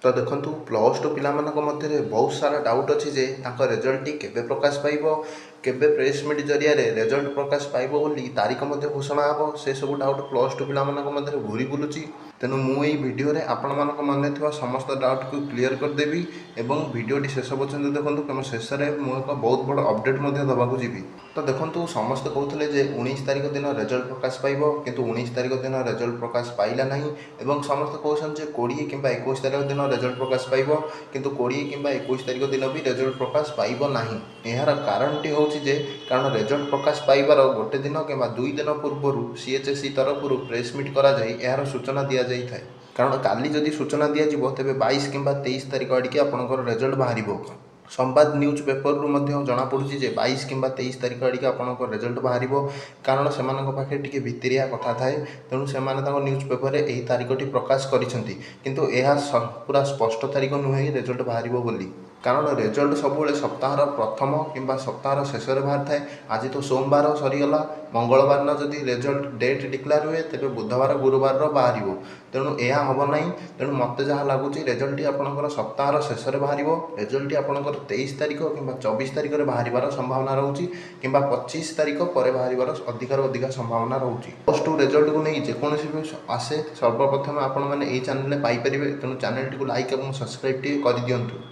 तो देखु plus two पिला मध्य बहुत सारा डाउट अच्छी जे रिजल्ट केबे प्रकाश पाइब केबे प्रेस मीट जरिया रिजल्ट प्रकाश पाइब बोली तारीख मध्य घोषणा हम से सब डाउट प्लस टू पिला मध्य घूरी बुलूची। तेणु मुझे भिडियो आपण मन थी समस्त डाउट को क्लीयर करदेवी एवं भिडियोटी शेष पर्यंत देखो कम शेष में मुझे एक बहुत बड़ अपडेट देवाक जी। तो देखो समस्ते कहते जे 19 तारीख दिन रिजल्ट प्रकाश पाइब किंतु 19 तारीख दिन रिजल्ट प्रकाश पाइला नहीं एवं समस्त कहते 20 कि 21 तारीख दिन रिजल्ट प्रकाश पाइब किंतु 20 कि 21 तारीख दिन भी रिजल्ट प्रकाश पाइब नहीं। यार कारणटी हूँ जे कारण रिजल्ट प्रकाश पाइबार गोटे दिन कि 2 दिन पूर्व सीएचएसई तरफ प्रेस मीट कराई यार सूचना दि जाए। कारण काली जदि सूचना दिज्व तेज 22 कि 23 तारीख आड़के आपंकर रिजल्ट बाहर। संवाद न्यूज पेपर रु जनापड़ी जे 22 कि 23 तारीख आड़के आपंकर रिजल्ट बाहर कारण से पाखे टी भितरिया कथा थाए तेणु से न्यूज पेपर यही तारीखटी प्रकाश करिंतु यह पूरा स्पष्ट तारीख नुहे रिजल्ट बाहर बोली। कारण रिजल्ट सब सप्ताह प्रथम कि सप्ताह शेष बाहर थाए। आज तो सोमवार सरीगला मंगलवार न जदि रिजल्ट डेट डिक्लेयर हुए तेज बुधवार गुरुवार बाहर तेणु यह हम ना। तेणु मत जहाँ लगुच रिजल्ट आपंकर सप्ताह शेष बाहर रिजल्ट आपंकर 23 तारीख कि 24 तारीख में बाहर संभावना रोचे कि 25 तारीख पर बाहर अधिकार अधिक संभावना रोचे। प्लस टू रिजल्ट को नहीं जेकोसी भी आसे सर्वप्रथम आपण मैंने चैनल पाइपर तेणु चैनल टी लाइक और सब्सक्राइब कर दिंतु।